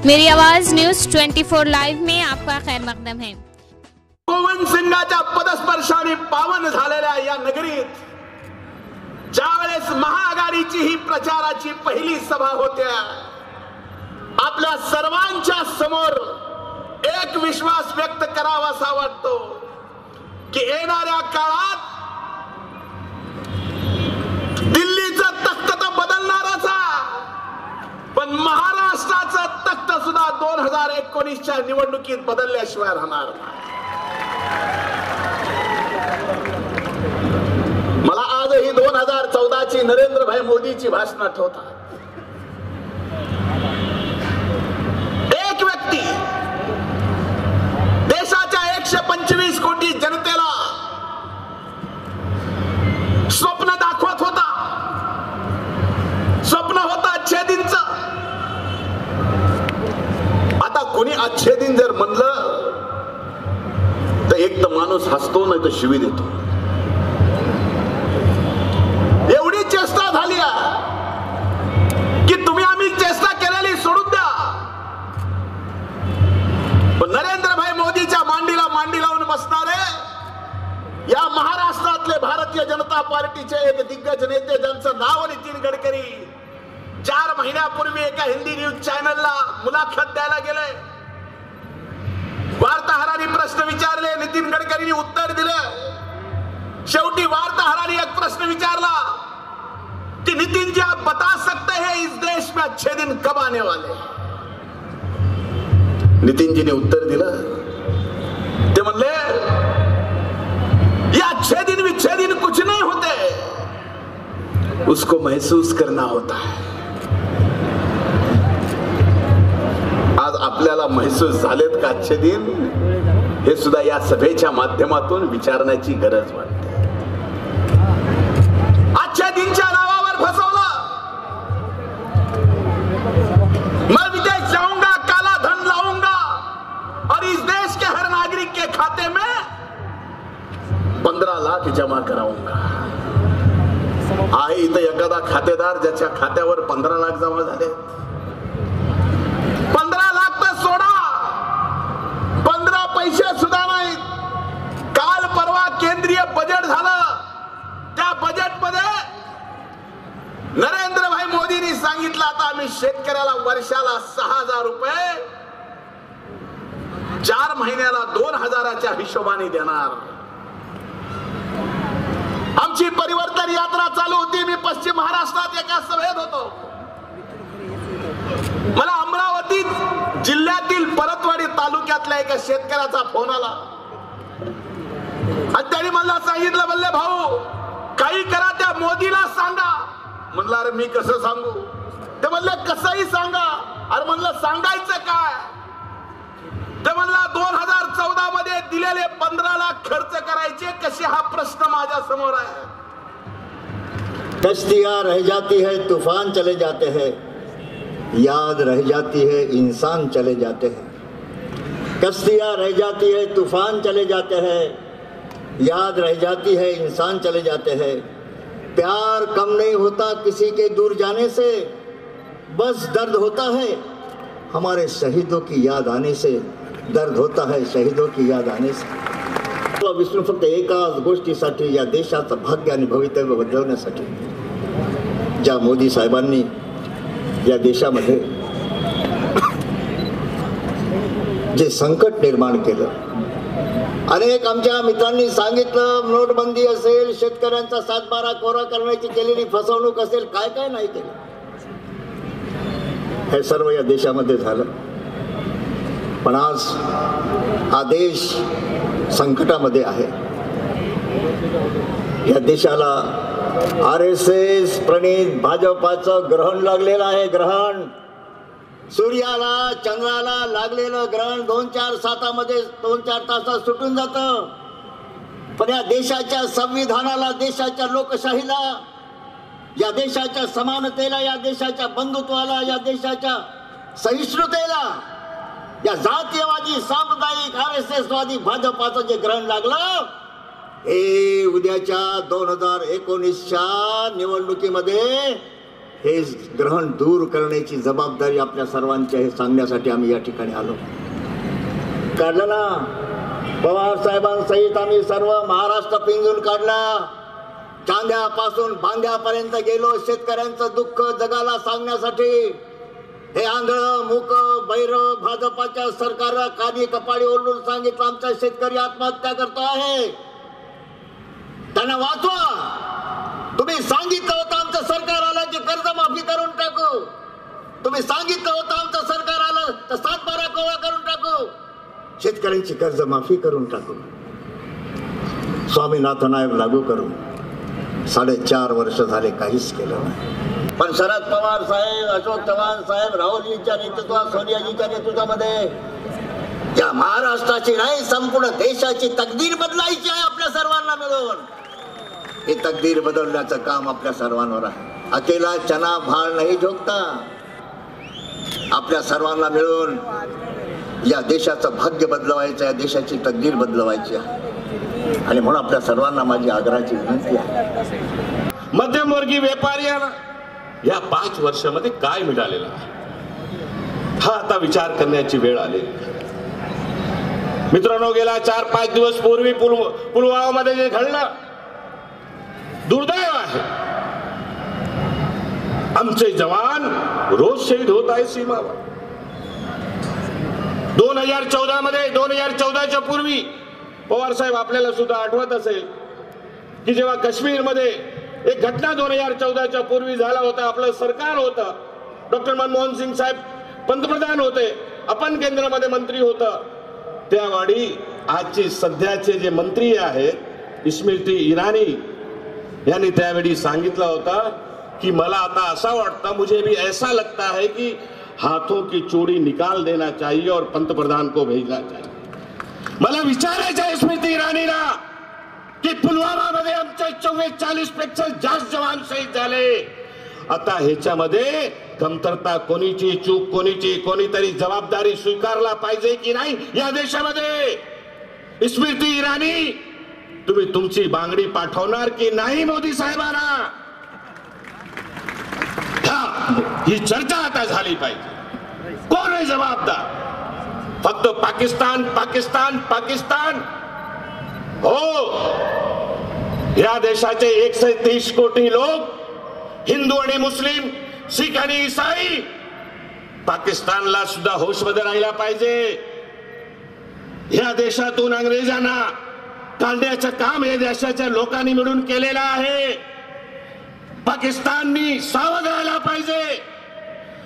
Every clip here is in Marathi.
मेरी आवाज न्यूज 24 लाइव में आपका खैर मकदम है। गोविंद सिंगाच्या पदस्पर्शाने पावन झालेल्या या नगरीत ज्यावेळेस महाआघाडीची ही प्रचाराची पहिली सभा होत्या, आपल्या सर्वांच्या समोर एक विश्वास व्यक्त करावासा वाटतो की येणाऱ्या काळात दिल्लीचं तख्त तर बदलणारच आहे, पण महाराष्ट्राचं तख्त सुद्धा 2019च्या निवडणुकीत बदलल्याशिवाय राहणार नाही। मला आजही 2014ची नरेंद्रभाई मोदीची भाषण आठवतात। एक व्यक्ती देशाच्या 125 कोटी जनतेला स्वप्न दाखवत होता। स्वप्न होता अच्छे दिनचं। आता कोणी अच्छे दिन जर म्हणलं तर एक तर माणूस हसतो, नाही तर शिवी देतो। एवढी चेष्टा झाली की तुम्ही आम्ही चेष्टा केलेली सोडून द्या, पण नरेंद्रभाई मोदीच्या मांडीला मांडी लावून बसणारे या महाराष्ट्रातले भारतीय जनता पार्टीचे एक दिग्गज नेते, ज्यांचं नाव नितीन गडकरी, 4 महिन्यापूर्वी एका हिंदी न्यूज चॅनलला मुलाखत द्यायला गेले। वार्ताहरांनी प्रश्न विचारले, नितीन गडकरींनी उत्तर दिलं। शेवटी वार्ताहरांनी एक प्रश्न विचारला कि नितिन जी, आप बता सकते हैं इस देश में अच्छे दिन कब आने वाले? नितिन जी ने उत्तर दिलं, ते म्हणले ये अच्छे दिन विच्छे दिन कुछ नहीं होते, उसको महसूस करना होता है। आज आपल्याला महसूस झालेत का अच्छे दिन? हे सुद्धा या सभेच्या माध्यमातून विचारण्याची गरज वाटते। अच्छे दिनच्या नावावर फसवलं, मैं विदेश जाऊंगा, काला धन लाऊंगा और इस देश के हर नागरिक के खाते में 15 लाख जमा कराऊंगा। आहे इथं एखादा खातेदार ज्याच्या खात्यावर 15 लाख जमा झाले? 15 लाख तर सोडा, 15 पैसे सुद्धा नाही। काल परवा केंद्रीय बजेट झालं, त्या बजेट मध्ये नरेंद्रभाई मोदींनी सांगितलं आता आम्ही शेतकऱ्याला वर्षाला 6000 रुपये 4 महिन्याला 2000च्या हिशोबाने देणार। आमची परिवर्तन यात्रा चालू होती, मी पश्चिम महाराष्ट्रात एका सभेत होतो। मला अमरावती जिल्ह्यातील परतवाडी तालुक्यातल्या एका शेतकऱ्याचा फोन आला आणि त्यांनी मला सांगितलं, म्हणले भाऊ काही करा, त्या मोदीला सांगा। म्हणलं अरे मी कसं सांगू? ते म्हणले कसंही सांगा। अरे म्हणलं सांगायचं काय? ते म्हणला 2014 मध्ये दिलेले 15 लाख खर्च करायचे कसे, हा प्रश्न माझ्या समोर आहे। कश्तियां रह जाती है, तूफान चले जाते हैं, याद रह जाती है, इंसान चले जाते हैं। कश्तियां रह जाती है, तूफान चले जाते हैं, याद रह जाती है, इंसान चले जाते हैं। प्यार कम नहीं होता किसी के दूर जाने से, बस दर्द होता है हमारे शहीदों की याद आने से, दर्द होता है शहीदों की याद आने से। विष्णू फक्त एकाच गोष्टीसाठी, या देशाचं भाग्य आणि भवितव्य बदलवण्यासाठी, ज्या मोदी साहेबांनी या देशामध्ये जे संकट निर्माण केलं, अनेक आमच्या मित्रांनी सांगितलं नोटबंदी असेल, शेतकऱ्यांचा 7/12 कोरा करण्याची केलेली फसवणूक असेल, काय काय नाही केलं, हे सर्व या देशामध्ये झालं। पण आज हा देश संकटामध्ये आहे। या देशाला RSS प्रणित भाजपाचं ग्रहण लागलेलं आहे। ग्रहण, सूर्याला चंद्राला लागलेलं ग्रहण 2-4 तासामध्ये 2-4 तासात सुटून जातं, पण या देशाच्या संविधानाला, देशाच्या लोकशाहीला, या देशाच्या समानतेला, या देशाच्या बंधुत्वाला, या देशाच्या सहिष्णुतेला, या जातीयवादी सांप्रदायिक RSS वादी भाजपाचं जे ग्रहण लागलं, हे उद्याच्या 2019च्या निवडणुकीमध्ये हे ग्रहण दूर करण्याची जबाबदारी आपल्या सर्वांची आहे सांगण्यासाठी आम्ही या ठिकाणी आलो. काढलं ना पवार साहेबांसहित आम्ही सर्व महाराष्ट्र पिंजून काढला. चांद्यापासून बांद्यापर्यंत गेलो शेतकऱ्यांचं दुःख जगाला सांगण्यासाठी. हे आंधळ मूक बैर भाजपाच्या सरकारला कानी कपाळी ओरडून सांगितलं आमचा शेतकरी आत्महत्या करतो आहे, त्यांना वाचवा. तुम्ही सांगितलं होतं आमचं सरकार आलं की कर्जमाफी करून टाकू. तुम्ही सांगितलं होतं आमचं सरकार आलं तर 7-12 कोळा करून टाकू, शेतकऱ्यांची कर्जमाफी करून टाकू, स्वामीनाथन आयोग लागू करू. 4.5 वर्ष झाले काहीच केलं नाही. पण शरद पवार साहेब, अशोक चव्हाण साहेब, राहुलजींच्या नेतृत्वात, सोनियाजींच्या नेतृत्वामध्ये या महाराष्ट्राची नाही संपूर्ण देशाची तकदीर बदलायची आहे आपल्या सर्वांना मिळून. ही तकदीर बदलण्याचं काम आपल्या सर्वांवर आहे. अकेला चना भाळ नाही झोकता. आपल्या सर्वांना मिळून या देशाचं भाग्य बदलवायचं, या देशाची तकदीर बदलवायची आहे. आणि म्हणून आपल्या सर्वांना माझी आग्रहाची विनंती आहे, मध्यमवर्गीय व्यापाऱ्यांना या 5 वर्षामध्ये काय मिळालेलं आहे हा आता विचार करण्याची वेळ आली. मित्रांनो, गेल्या 4-5 दिवस पूर्वी पुलवामामध्ये जे घडलं दुर्दैव आहे. आमचे जवान रोज शहीद होत आहेत सीमावर. 2014च्या पूर्वी पवार साहेब आपल्याला सुद्धा आठवत असेल की जेव्हा काश्मीरमध्ये एक घटना 2014च्या पूर्वी झाला होता. आपलं सरकार होतं, डॉक्टर मनमोहन सिंग साहेब पंतप्रधान होते, आपण केंद्रामध्ये मंत्री होतं. त्यावेळी आजचे सध्याचे जे मंत्री आहेत स्मृती इराणी यांनी त्यावेळी सांगितलं होतं की मला आता असं वाटतं, मुझे भी ऐसा लगता है कि हाथों की चूड़ी निकाल देना चाहिए और पंतप्रधान को भेजना चाहिए. मला विचारायचं आहे स्मृती इराणीला की पुलवामामध्ये आमचे 44 पेक्षा जास्त जवान शहीद झाले. आता ह्याच्यामध्ये कमतरता कोणीची, चूक कोणीची, कोणीतरी जबाबदारी स्वीकारला पाहिजे की नाही या देशामध्ये. स्मृती इराणी, तुम्ही तुमची बांगडी पाठवणार की नाही मोदी साहेबांना? ही चर्चा आता झाली पाहिजे. कोण आहे जबाबदार? फक्त पाकिस्तान पाकिस्तान पाकिस्तान? हो, या देशाचे 130 कोटी लोक, हिंदू आणि मुस्लिम, शीख आणि ईसाई, पाकिस्तानला सुद्धा होशमध्ये राहिला पाहिजे. या देशातून अंग्रेजांना काढण्याचं काम या देशाच्या लोकांनी मिळून केलेलं आहे. पाकिस्ताननी सावध राहायला पाहिजे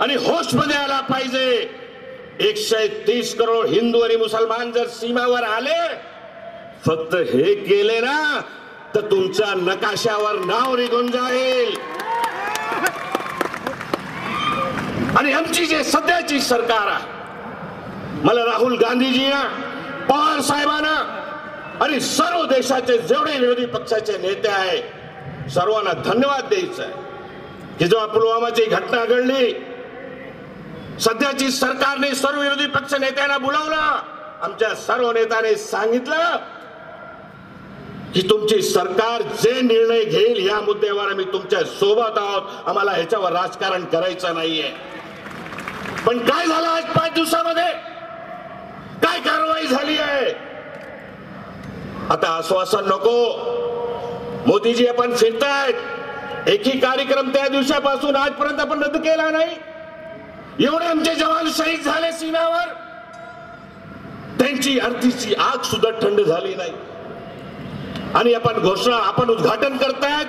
आणि होशमध्ये आला पाहिजे. 130 करोड हिंदू आणि मुसलमान जर सीमावर आले, फक्त हे केले ना तर तुमच्या नकाशावर नाव निघून जाईल. आणि आमची जे सध्याची सरकार आहे, मला राहुल गांधीजींना, पवार साहेबांना आणि सर्व देशाचे जेवढे विरोधी पक्षाचे नेते आहे सर्वांना धन्यवाद द्यायचा आहे की जेव्हा पुलवामाची घटना घडली, सध्याची सरकारने सर्व विरोधी पक्ष नेत्यांना बोलावलं. आमच्या सर्व नेत्याने सांगितलं की तुमची सरकार जे निर्णय घेईल या मुद्द्यावर आम्ही तुमच्या सोबत आहोत, आम्हाला ह्याच्यावर राजकारण करायचं नाहीये. पण काय झालं आज 5 दिवसामध्ये? काय कारवाई झाली आहे? आता आश्वासन नको. मोदीजी आपण फिरतायत, एकही कार्यक्रम त्या दिवसापासून आजपर्यंत आपण रद्द केला नाही. एवढे आमचे जवान शहीद झाले सीमेवर, त्यांची अर्थीची आग सुद्धा थंड झाली नाही. आणि आपण उद्घाटन करतायत.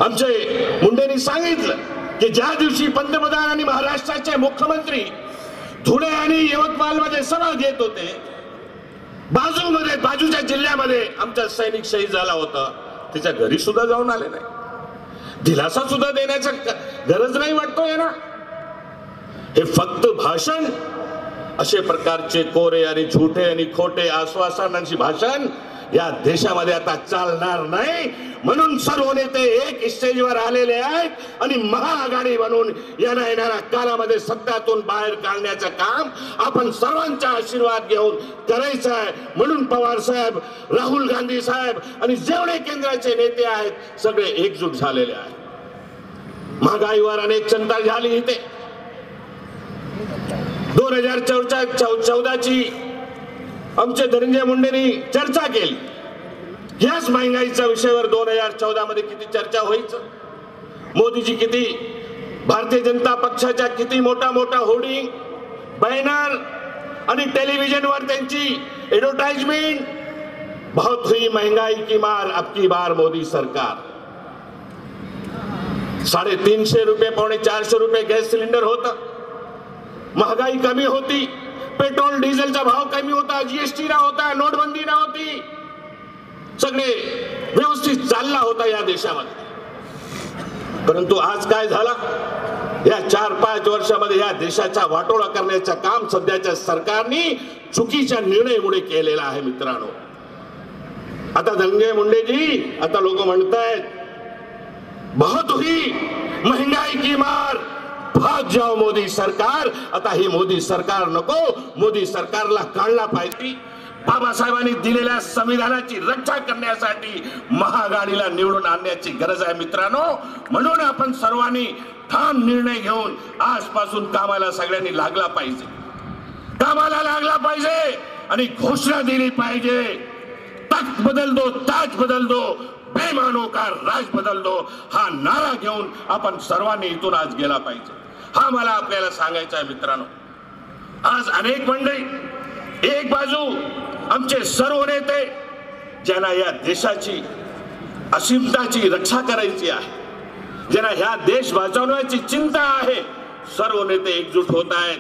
आमचे मुंडेंनी सांगितलं की ज्या दिवशी पंतप्रधान आणि महाराष्ट्राचे मुख्यमंत्री धुळे आणि यवतमाळमध्ये सभा घेत होते, बाजूच्या जिल्ह्यामध्ये आमचा सैनिक शहीद झाला होता, त्याच्या घरी सुद्धा जाऊन आले नाही. दिलासा सुद्धा देण्याचा गरज नाही वाटतोय ना. हे फक्त भाषण, असे प्रकारचे कोरे आणि झुटे आणि खोटे आश्वासनांची भाषण या देशामध्ये आता चालणार नाही. म्हणून सर्व नेते एक स्टेजवर आलेले आहेत आणि महाआघाडी बनवून येणाऱ्या काळामध्ये सत्तातून बाहेर काढण्याचं काम आपण सर्वांचा आशीर्वाद घेऊन करायचं आहे. म्हणून पवार साहेब, राहुल गांधी साहेब आणि जेवढे केंद्राचे नेते आहेत सगळे एकजूट झालेले आहेत. महागाईवर अनेक चिंता झाली इथे. 2014ची आमचे धनंजय मुंडेंनी चर्चा केली. याच महागाईच्या विषयावर 2014 मध्ये किती चर्चा व्हायचं. मोदीजी किती, भारतीय जनता पक्षाच्या किती मोठा होर्डिंग, बॅनर आणि टेलिव्हिजनवर त्यांची ऍडव्हर्टाइजमेंट. बहुत हुई महंगाई की मार, अब की बार मोदी सरकार. 350 रुपये, 450 रुपये गॅस सिलेंडर होता. महागाई कमी होती, पेट्रोल डिझेलचा भाव कमी होता, जीएसटी ना होता, नोटबंदी ना होती, सगळे व्यवस्थित चालला होता या देशामध्ये. परंतु आज काय झालं, या 4-5 वर्षामध्ये या देशाचा वाटोळा करण्याचं काम सध्याच्या सरकारने चुकीच्या निर्णयामुळे केलेला आहे. मित्रांनो, आता धनंजय मुंडेजी, आता लोक म्हणतायत बहुत हुई महंगाई की मार, भाग जाओ मोदी सरकार. आता ही मोदी सरकार नको, मोदी सरकारला काढला पाहिजे. बाबासाहेबांनी दिलेल्या संविधानाची रक्षा करण्यासाठी महाआघाडीला निवडून आणण्याची गरज आहे मित्रांनो. म्हणून आपण सर्वांनी ठाम निर्णय घेऊन आजपासून कामाला सगळ्यांनी लागला पाहिजे, कामाला लागला पाहिजे आणि घोषणा दिली पाहिजे. तख्त बदल दो, ताज बदल दो, बेईमानों का राज बदल दो, हा नारा घेऊन आपण सर्वांनी इथून आज गेला पाहिजे. हा मला आपल्याला सांगायचा आहे मित्रांनो. आज अनेक मंडळी, एक बाजू आमचे सर्व नेते ज्यांना या देशाची असीमताची रक्षा करायची आहे, ज्यांना ह्या देश वाचवण्याची चिंता आहे, सर्व नेते एकजूट होत आहेत.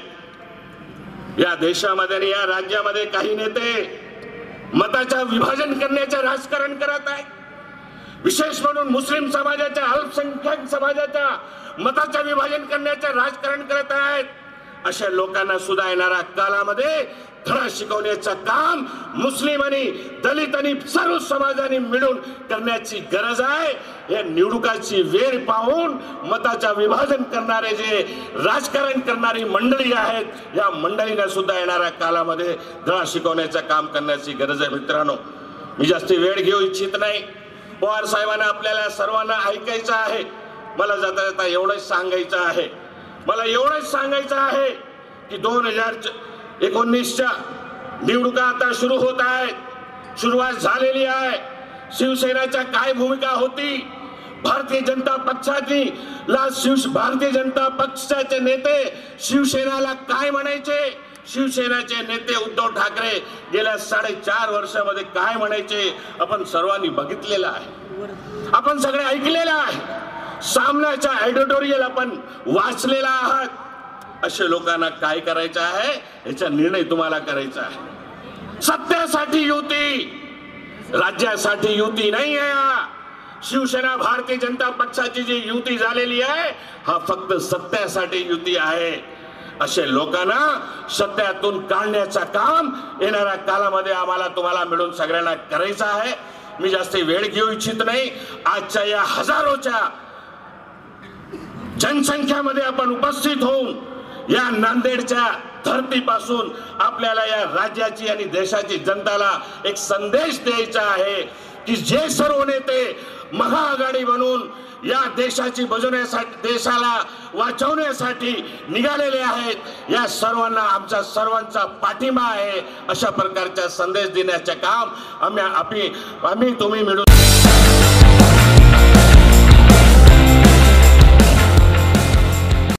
या देशामध्ये आणि या राज्यामध्ये काही नेते मताचं विभाजन करण्याचे राजकारण करत आहेत. विशेष म्हणून मुस्लिम समाजाच्या, अल्पसंख्याक समाजाच्या मताचं विभाजन करण्याचे राजकारण करत आहेत. अशा लोकांना सुद्धा येणाऱ्या काळामध्ये धडा शिकवण्याचं काम मुस्लिम आणि दलित आणि सर्व समाजाने मिळून करण्याची गरज आहे. या निवडणुकाची वेळ पाहून मताचा विभाजन करणारे जे राजकारण करणारी मंडळी आहेत, या मंडळींना सुद्धा येणाऱ्या काळामध्ये धडा शिकवण्याचं काम करण्याची गरज आहे. मित्रांनो, मी जास्त वेळ घेऊ इच्छित नाही. पवार साहेबांना आपल्याला सर्वांना ऐकायचं आहे. मला जाता जाता एवढंच सांगायचं आहे, की 2019च्या निवडणुका आता सुरू होत आहेत, सुरुवात झालेली आहे. शिवसेनेच्या काय भूमिका होती, भारतीय जनता पक्षाचे नेते शिवसेनेला काय म्हणायचे, शिवसेनेचे नेते उद्धव ठाकरे गेल्या 4.5 वर्षामध्ये काय म्हणायचे, आपण सर्वांनी बघितलेलं आहे, आपण सगळे ऐकलेलं आहे. सामनाच्या एडिटोरियल आपण वाचलेला आहात. अशा लोकांना काय करायचं आहे याचा निर्णय तुम्हाला करायचा आहे. सत्तेसाठी युती, राज्यासाठी युती नाही आहे. शिवसेना भारतीय जनता पक्षाची जी युती झालेली आहे, हा फक्त सत्तेसाठी युती आहे. अशा लोकांना सत्तेतून काढण्याचं काम येणाऱ्या काळामध्ये आम्हाला तुम्हाला मिळून सगळ्यांना करायचं आहे. मी जास्त वेळ घेऊ इच्छित नाही. आजच्या या हजारोच्या जनसंख्यामध्ये आपण उपस्थित होऊन या नांदेडच्या धरतीपासून आपल्याला या राज्याची आणि देशाची जनताला एक संदेश द्यायचा आहे की जे सर्व नेते महाआघाडी बनून या देशाची बजवण्यासाठी, देशाला वाचवण्यासाठी निघालेले आहेत, या सर्वांना आमचा सर्वांचा पाठिंबा आहे. अशा प्रकारचा संदेश देण्याचे काम आम्ही तुम्ही मिळून